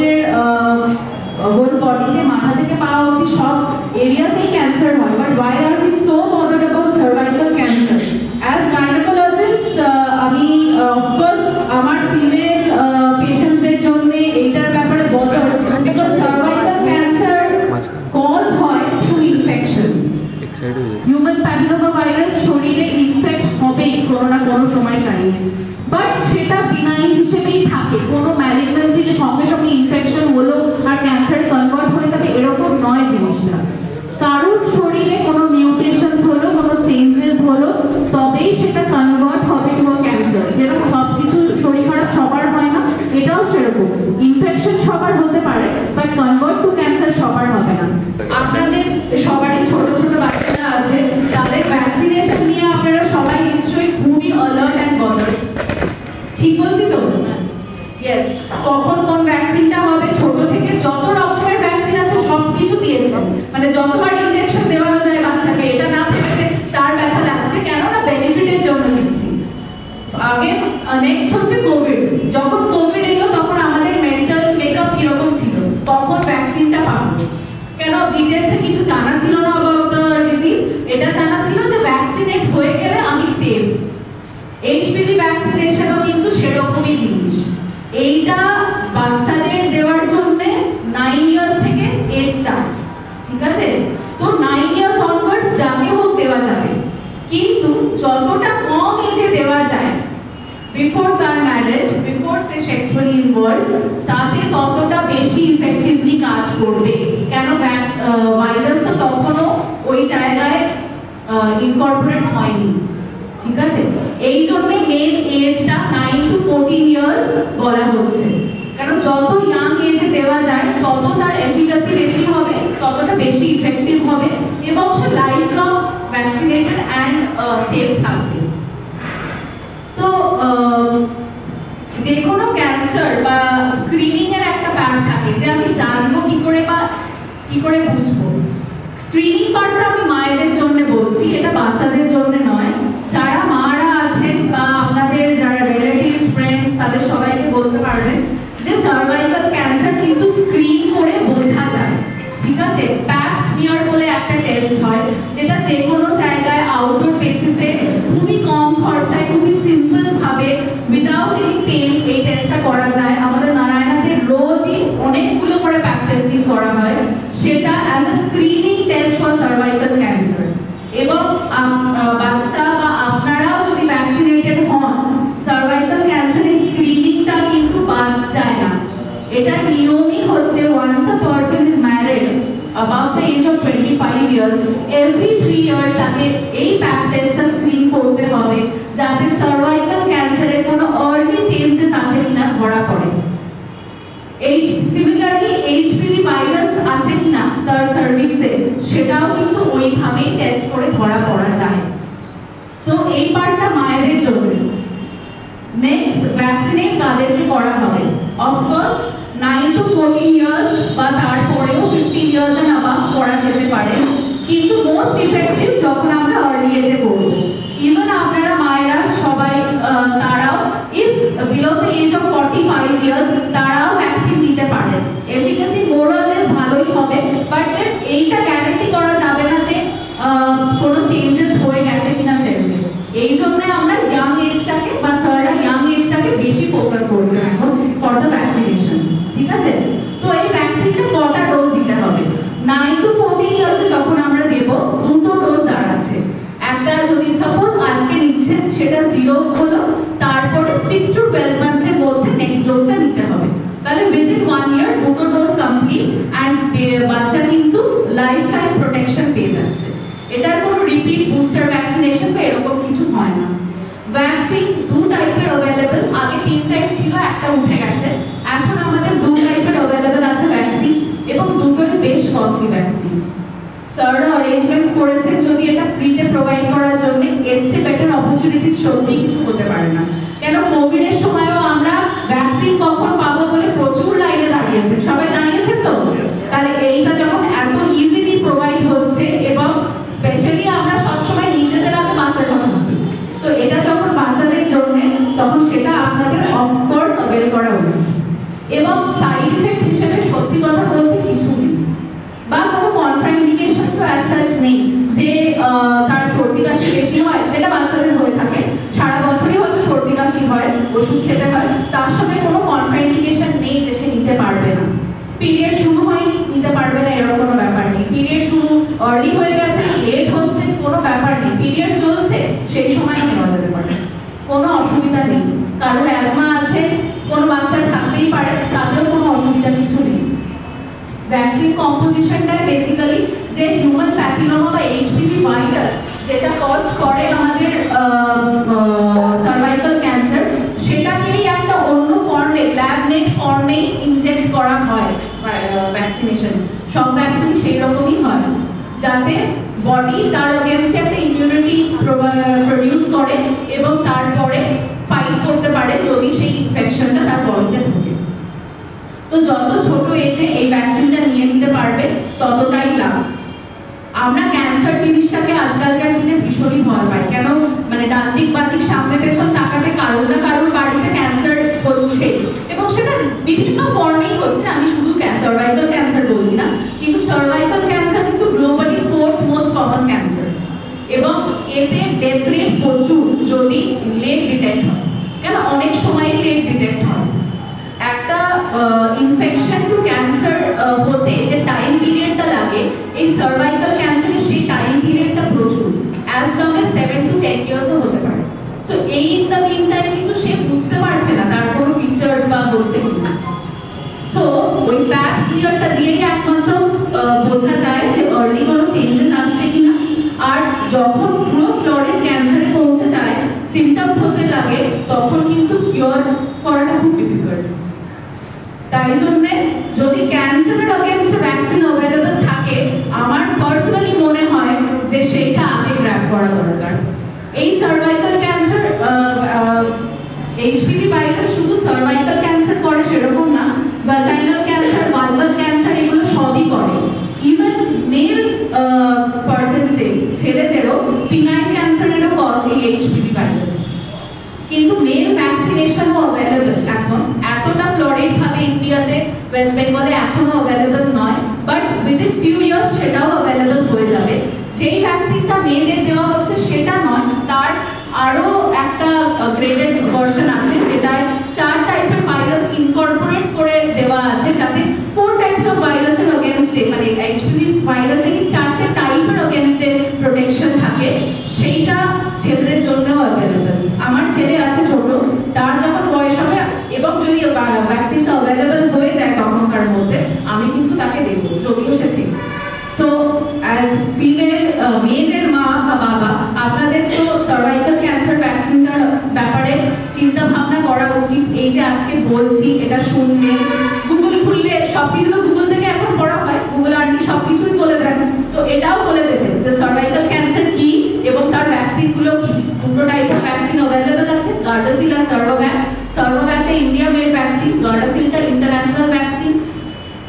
মানুষের হোল বডিতে মাথা থেকে পা অবধি সব এরিয়াতেই ক্যান্সার হয়, but why are we so bothered about cervical cancer? As gynecologists আমি অফকোর্স আমার ফিমেল পেশেন্টসদের জন্য এইটার ব্যাপারে bother, because cervical cancer cause হয় through infection. Human papilloma virus শরীরে ইনফেক্ট হবেই কোনো না কোনো সময় টাইমে, বাট সেটা বিনাইন হিসেবেই থাকে। কোনো ম্যালিগন্যান্সি যে সঙ্গে সঙ্গে ইনফেকশন হলো আর ক্যান্সার কনভার্ট হয়ে যাবে এরকম নয় জিনিসটা। কারোর শরীরে কোনো মিউটেশনস হলো, কোনো চেঞ্জেস হলো, তবেই সেটা কনভার্ট হবে টু ক্যান্সার। যেরকম সব কিছু শরীর খারাপ সবার হয় না, এটাও সেরকম ইনফেকশন সবার হতে পারে, বাট কনভার্ট টু ক্যান্সার সবার হবে না। আপনাদের সবারই ছোট ছোট বাচ্চারা আছে, তাদের ভ্যাকসিনেশন নিয়ে আপনারা সবাই নিশ্চয়ই খুবই অ্যালার্ট অ্যান্ড বদার। ঠিক বলছি তো? ইয়েস। কখন কোন ভ্যাকসিনটা হবে, ছোট থেকে যত রকমের ভ্যাকসিন আছে সব কিছু দিয়েছে, মানে যতবার ইনজেকশন দেওয়ানো যায় বাচ্চাকে, এটা না ভেবে তার ব্যথা লাগছে কেন না বেনিফিটের জন্য দিচ্ছি। আগে নেক্সট হচ্ছে কোভিড। যখন কোভিড এলো তখন আমাদের মেন্টাল মেকআপ কিরকম ছিল, কখন ভ্যাকসিনটা পাবো, কেন ডিটেলসে কিছু জানা ছিল না অ্যাবাউট দ্য ডিজিজ। এটা জানা ছিল যে ভ্যাকসিনেট হয়ে গেলে আমি সেফ। এইচপিভি ভ্যাকসিনেশনও কিন্তু সেরকমই জিনিস। এইটা বাচ্চাদের দেওয়ার জন্য 9 ইয়ার্স থেকে এজ স্টার্ট, ঠিক আছে? তো 9 ইয়ার্স অনওয়ার্ডস যাকে হোক দেওয়া যাবে, কিন্তু যতটা কম এজে দেওয়া যায় বিফোর তার ম্যারেজ, বিফোর সে সেক্সুয়ালি ইনভলভ, তাতে ততটা বেশি ইফেক্টিভলি কাজ করবে। কেন ভাইরাস তো তখনও ওই জায়গায় ইনকর্পোরেট হয়নি, ঠিক আছে? এই জন্য মেন এজটা 9 to 14 ইয়ার্স বলা হচ্ছে, কারণ যত ইয়াং এজে দেওয়া যায় তত তার এফিকাসি বেশি হবে, ততটা বেশি ইফেক্টিভ হবে এবং সে life long vaccinated and safe থাকবে। তো যে কোনো ক্যান্সার বা স্ক্রিনিং এর একটা পার্ট থাকে যে আমি জানবো কি করে বা কি করে বুঝবো। স্ক্রিনিং পার্টটা আমি মায়েদের জন্য বলছি, এটা বাচ্চাদের জন্য নয়। যারা মারা আছেন বা আপনাদের যারা রিলেটিভস ফ্রেন্ডস তাদের সবাইকে বলতে পারবেন যে সার্ভাইকাল ক্যান্সার কিন্তু স্ক্রিন করে বোঝা যায়, ঠিক আছে? প্যাপ স্মিয়ার বলে একটা টেস্ট হয়, যেটা যে কোনো জায়গায় আউটডোর বেসিসে খুবই কম খরচায় খুবই সিম্পল ভাবে উইদাউট এনি পেন এই টেস্টটা করা যায়। আমাদের নারায়ণাতে রোজই অনেকগুলো করে প্যাপ টেস্টিং করা হয়, সেটা as a screening test for cervical cancer. এবং বাচ্চা বা আপনারাও যদি ভ্যাকসিনেটেড হন, সার্ভাইকাল ক্যান্সারের স্ক্রিনিংটা কিন্তু বাদ যায় না। এটা নিয়মই হচ্ছে once a person is married above the age of 25 years, every 3 years তাকে এই প্যাপ টেস্টটা স্ক্রিন করতে হবে, যাতে সার্ভাইকাল ক্যান্সারের কোনো আর্লি চেঞ্জেস আছে কিনা ধরা পড়ে। সিমিলারলি এইচপিভি ভাইরাস আছে কিনা তার সার্ভিক্সে, সেটাও কিন্তু ওইভাবেই টেস্ট করে ধরা পড়া যায়। সো এই পার্টটা মায়েদের জন্য। নেক্সট, ভ্যাকসিনেট কাদেরকে করা হবে? অফকোর্স 9 to 14 ইয়ার্স বা তারপরেও 15 ইয়ার্স এন্ড অ্যাবাভ করা যেতে পারে, কিন্তু মোস্ট ইফেক্টিভ যখন আমরা আর্লি এজে করব। ইভেন আপনারা মায়েরা সবাই তারাও if below the age of 45 years তারাও ভ্যাকসিন নিতে পারেন। এফিকাসি মোরালেস ভালোই হবে, বাট এইটা গ্যারান্টি করা যাবে না যে কোনো চেঞ্জেস হয়ে গেছে কিনা সেলসে। এই জন্য আমরা ইয়াং এজটাকে বা স্যাররা ইয়াং এজটাকে বেশি ফোকাস করছেন এখন ফর দ্য ভ্যাকসিনেশন, ঠিক আছে? তো এই ভ্যাকসিনটা কটা ডোজ দিতে হবে? 9 to 14 ইয়ার্সে যখন আমরা দেব, দুটো ডোজ দাঁড়াচ্ছে। একটা যদি সাপোজ আজকে নিচ্ছেন সেটা 0 হলো, তারপরে 6 to 12 মান্থসের মধ্যে নেক্সট ডোজটা নিতে হবে। তাহলে উইদিন 1 ইয়ার দুটো ডোজ কমপ্লিট অ্যান্ড বাচ্চা কিন্তু লাইফ টাইম প্রোটেকশন পেয়ে যাচ্ছে। এটার কোনো রিপিট বুস্টার ভ্যাকসিনেশন বা এরকম কিছু হয় না। ভ্যাকসিন দু টাইপের অ্যাভেলেবল, আগে 3 টাইপ ছিল, একটা উঠে গেছে। এখন আমাদের 2 টাইপের অ্যাভেলেবল আছে ভ্যাকসিন, এবং দুটোই বেশ কস্টলি ভ্যাকসিন। স্যাররা অ্যারেঞ্জমেন্টস করেছেন যদি এটা ফ্রিতে প্রোভাইড করার জন্য, এর চেয়ে বেটার অপরচুনিটিস সত্যি কিছু হতে পারে না। কেন কোভিডের সময়ও আমরা ভ্যাকসিন কখন পাবো বলে প্রচুর লাইনে দাঁড়িয়েছেন, সবাই দাঁড়িয়েছেন তো? তাহলে এইটা যখন এত ইজিলি প্রোভাইড হচ্ছে এবং স্পেশালি আমরা সবসময় নিজেদের আগে বাচ্চার কথা ভাবি, তো এটা যখন বাচ্চাদের জন্য, তখন সেটা আপনাদের অফকোর্স অ্যাভেল করা উচিত। এবং সাইড ইফেক্ট হিসেবে সত্যি কথা বলতে কিছু নেই, বা কোনো কন্ট্রাইন্ডিকেশনস অ্যাজ সাচ নেই যে তার সর্দি কাশি বেশি হয়, যেটা বাচ্চাদের হয়ে থাকে, সারা বছরই হয়তো সর্দি কাশি হয়, ওষুধ খেতে হয়, তার সঙ্গে কোনো কন্ট্রাইন্ডিকেশন নেই যে সে নিতে পারবে না। পিরিয়ড শুরু হয়নি, নিতে পারবে না, এরকম কোনো ব্যাপার নেই। পিরিয়ড শুরু আর্লি হয়ে গেছে, লেট হচ্ছে, কোনো ব্যাপার নেই। পিরিয়ড চলছে, সেই সময় নেওয়া যেতে পারে, কোনো অসুবিধা নেই। কারণ অ্যাজমা আছে, কোনো বাচ্চার থাকতেই পারে, তাতেও কোনো অসুবিধা কিছু নেই। ভ্যাকসিন কম্পোজিশনটাই বেসিক্যালি যে হিউম্যান প্যাপিলোমা বা এইচপিভি ভাইরাস যেটা কজ করে আমাদের সার্ভাইকাল ক্যান্সার, সেটাকেই একটা অন্য ফর্মে, ল্যাব মেড ফর্মে ইনজেক্ট করা হয় ভ্যাকসিনেশন। সব ভ্যাকসিন সেই রকমই হয়, যাতে বডি তার এগেইনস্টে একটা ইমিউনিটি প্রডিউস করে এবং তারপরে ফাইট করতে পারে যদি সেই ইনফেকশনটা তার বডিতে ঢোকে। তো যত ছোট এজে এই ভ্যাকসিনটা নিয়ে নিতে পারবে ততটাই লাভ। আমরা ক্যান্সার জিনিসটাকে আজকালকার দিনে ভীষণই ভয় পাই, কেন মানে ডান দিক বাঁ দিক সামনে পেছন তাকাতে কারোর না কারোর বাড়িতে ক্যান্সার হচ্ছে, এবং সেটা বিভিন্ন ফর্মেই হচ্ছে। আমি শুধু সার্ভাইকাল ক্যান্সার বলছি না, কিন্তু সার্ভাইকাল ক্যান্সার কিন্তু globally 4th most common cancer, এবং এতে ডেথ রেট প্রচুর যদি লেট ডিটেক্ট হয়। কেন অনেক সময়ই লেট ডিটেক্ট হয়। একটা ইনফেকশন টু ক্যান্সার হতে যে টাইম পিরিয়ডটা লাগে, এই সার্ভাইকাল ক্যান্সারে সেই টাইম পিরিয়ডটা প্রচুর, অ্যাজ লং এজ 7 to 10 ইয়ার্সও হতে পারে। সো এই ইন দ্য মিন টাইমে কিন্তু সে বুঝতে পারছে না তার কোনো ফিচার্স বা হচ্ছে কিনা। সো ওই প্যাপ সিরিয়ালটা দিয়েই একমাত্র বোঝা যায় যে আর্লি কোনো চেঞ্জেস আসছে কিনা। আর যখন পুরো ফ্লোরেড ক্যান্সারে পৌঁছে যায়, সিমটমস হতে লাগে, তখন কিন্তু কিওর করাটা খুব ডিফিকাল্ট। তাই জন্য যদি ক্যান্সারের অগেনস্টে ভ্যাকসিন অ্যাভেলেবল থাকে, আমার পার্সোনালি মনে হয় যে সেটা আগে গ্র্যাব করা দরকার। এই সার্ভাইকাল ক্যান্সার, এইচপিভি ভাইরাস শুধু সার্ভাইকাল ক্যান্সার করে সেরকম না, ভাজাইনাল ক্যান্সার, ভালভাল ক্যান্সার এগুলো সবই করে। ইভেন মেল পার্সনসে, ছেলেদেরও পিনাইল ক্যান্সারেরও কজ এই এইচপিভি ভাইরাস। কিন্তু মেল ভ্যাকসিনেশনও অ্যাভেলেবল এখন, এতটা ফ্লোরিড ভাবে ইন্ডিয়াতে, ওয়েস্ট বেঙ্গলে এখনো অ্যাভেলেবল নয়, বাট উইদিন ফিউ ইয়ার্স সেটাও অ্যাভেলেবল হয়ে যাবে। যেই ভ্যাকসিনটা মেয়েদের দেওয়া হচ্ছে সেটা নয়, তার আরো একটা গ্রেডেড ভার্সন আছে যেটায় 4 টাইপের ভাইরাস ইনকর্পোরেট করে দেওয়া আছে, যাতে 4 টাইপস অফ ভাইরাসের অগেনস্টে, মানে এইচপিভি ভাইরাসের 4টে টাইপের অগেনস্টে প্রোটেকশন থাকে, সেইটা ছেলেদের জন্যও অ্যাভেলেবল। আমার ছেলে আছে ছোট, তার যখন বয়স হবে এবং যদি ভ্যাকসিনটা অ্যাভেলেবল হয়ে যায় তখনকার মধ্যে, আমি কিন্তু তাকে দেবো, যদিও সে ছিল। সো অ্যাজ ফিমেল মেয়েদের মা বা বাবা, আপনাদের তো সার্ভাইকাল ক্যান্সার ভ্যাকসিনটার ব্যাপারে চিন্তা ভাবনা করা উচিত। এই যে আজকে বলছি, এটা শুনলে, গুগল খুললে সবকিছু তো গুগল থেকে এখন পড়া হয়, গুগল আন্টি সবকিছুই বলে দেন, তো এটাও বলে দেবেন যে সার্ভাইকাল ক্যান্সার কি এবং তার ভ্যাকসিনগুলো কি। 2 টাইপের ভ্যাকসিন অ্যাভেলেবল আছে, গার্ডাসিল আর সার্ভোভ্যাক। সার্ভোভ্যাকটা ইন্ডিয়া মেড ভ্যাকসিন, গার্ডাসিলটা ইন্টারন্যাশনাল ভ্যাকসিন।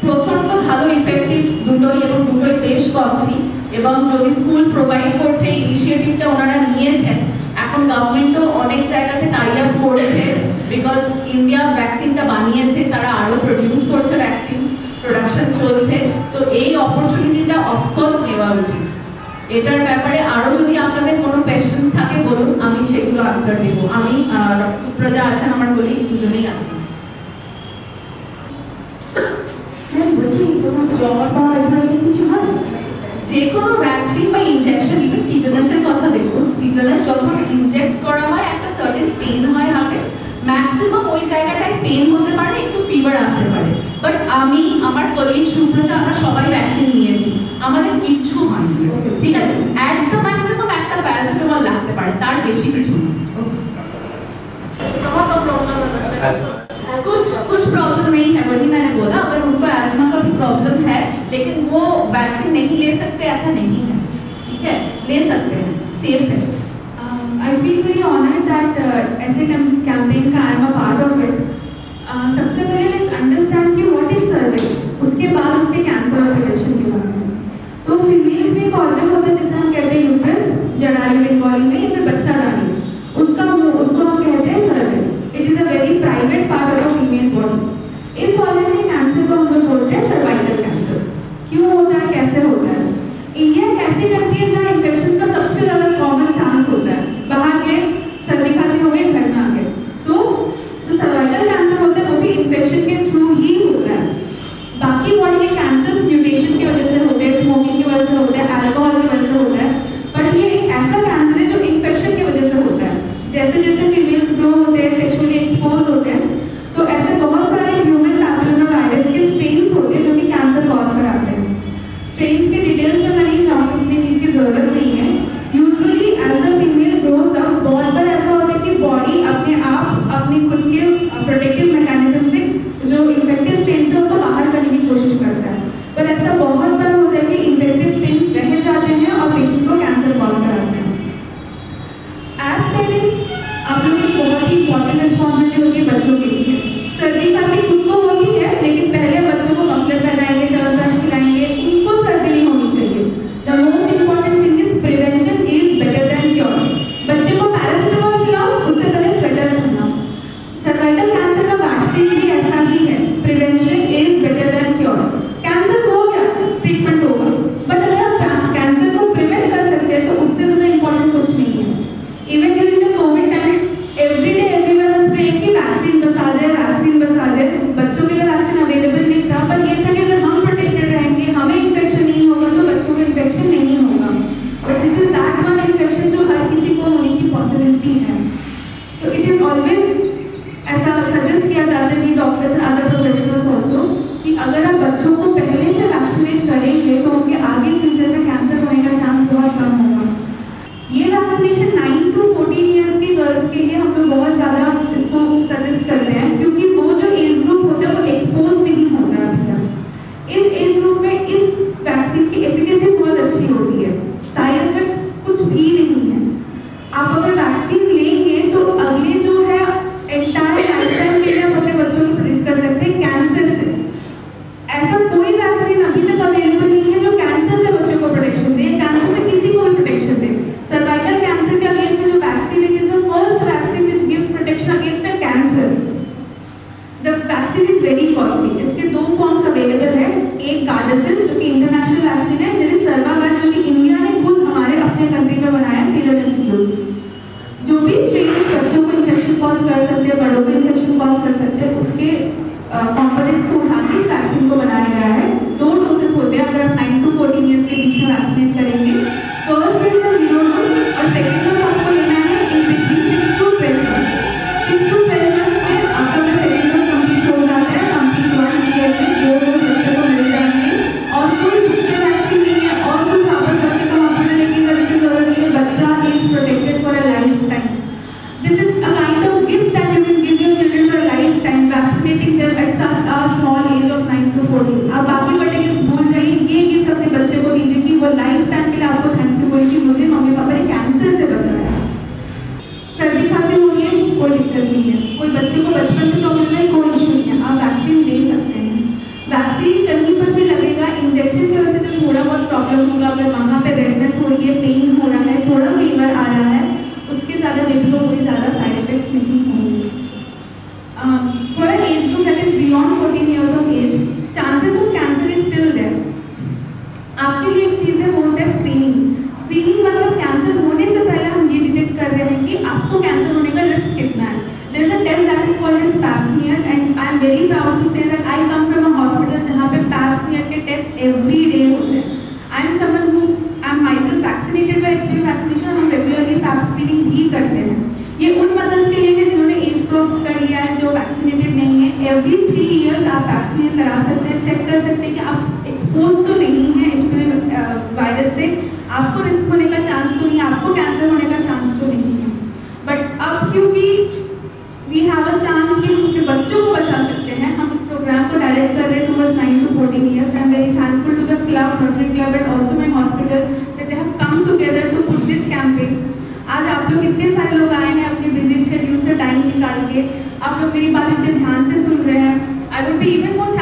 প্রচন্ড ভালো ইফেক্টিভ দুটোই, এবং দুটোই বেশ কস্টলি, এবং যদি স্কুল প্রোভাইড করছে, এই ইনিশিয়েটিভটা ওনারা নিয়েছেন। এখন গভর্নমেন্টও অনেক জায়গাতে টাই আপ করেছে, বিকজ ইন্ডিয়া ভ্যাকসিনটা বানিয়েছে, তারা আরো প্রডিউস করছে, ভ্যাকসিনস প্রোডাকশন চলছে। তো এই অপরচুনিটিটা অফকোর্স নেওয়া উচিত। এটার ব্যাপারে আরো যদি আপনাদের কোনো কোয়েশ্চেন্স থাকে বলুন, আমি সেগুলো আনসার দেব। আমি সুপ্রজা আছেন আমার কলিগ, দুজনেই আছি। যে কোনো ভ্যাকসিন বা ইনজেকশন, ইভেন টিটানাসের কথা দেখুন, টিটানাস যখন ইনজেক্ট করা হয় একটা সার্টেন পেন হয় হাতে, ম্যাক্সিমাম ওই জায়গাটায় পেন হতে পারে, একটু ফিভার আসতে পারে, বাট আমি, আমার কলিগ সুপ্রজা, আমরা সবাই ভ্যাকসিন নিয়েছি, আমাদের কিচ্ছু হয়নি। ঠিক আছে, এট দ্য ম্যাক্সিমাম একটা প্যারাসিটামল লাগতে পারে, তার বেশি কিছু না। कुछ प्रॉब्लम नहीं है, वही मैंने बोला, अगर उनको एस्मा का भी प्रॉब्लम है लेकिन वो वैक्सीन नहीं ले सकते ऐसा नहीं है, ठीक है, ले सकते हैं, सेफ है। I feel very honored that ऐसे campaign का I am a part of it. सबसे पहले let's understand कि what is cervix, उसके बाद उसके कैंसर और प्रिवेंशन के बारे में। तो फीमेल्स में एक ऑर्गन होता है जिसे हम कहते हैं यूट्रस, जरायु बंगाली में, या फिर बच्चादानी, उसको हम कहते हैं cervix. It is a very private part of a female body. इस इंजेक्शन की वजह से जो थोड़ा बहुत प्रॉब्लम होगा, अगर वहाँ पे रेडनेस हो रही है, पेन हो रहा है, थोड़ा फीवर आ रहा है, उसके ज़्यादा बेबी को कोई ज़्यादा साइड इफेक्ट्स नहीं होंगे। For an age group that is beyond 14 years of age, chances of cancer is still there. आपके लिए एक चीज़ है, वो होता है स्क्रीनिंग। स्क्रीनिंग मतलब कैंसर होने से पहले हम ये डिटेक्ट कर रहे हैं कि आपको कैंसर होने का रिस्क कितना है। There is a test that is called as pap smear, and I am very proud to say that I come from a hospital जहाँ पे पैप स्मीयर के टेस्ट एवरी डे होते हैं। I am someone who I am myself vaccinated by HPV vaccination. हम regularly pap screening भी करते हैं। ये उन मदर्स के लिए है जिन्होंने एज क्रॉस कर लिया है, जो वैक्सीनेटेड नहीं है। एवरी 3 years आप पैप स्मीयर करा सकते हैं, चेक कर सकते हैं कि आप एक्सपोज तो नहीं है HPV वायरस से, आपको रिस्क होने का चांस तो नहीं, आपको कैंसर होने का चांस तो नहीं है। बट अब क्योंकि वी हैव अ चांस कि हम अपने बच्चों को बचा सकते हैं, हम इस प्रोग्राम को डायरेक्ट कर रहे हैं towards 9 to 14 years। I am very thankful to the club, Rotary club and also my hospital that they have come together to put this campaign. आज आप लोग इतने सारे लोग आए हैं अपने बिजी शेड्यूल से टाइम निकाल के, आप लोग मेरी बात इतने ध्यान से सुन रहे हैं। I would be even more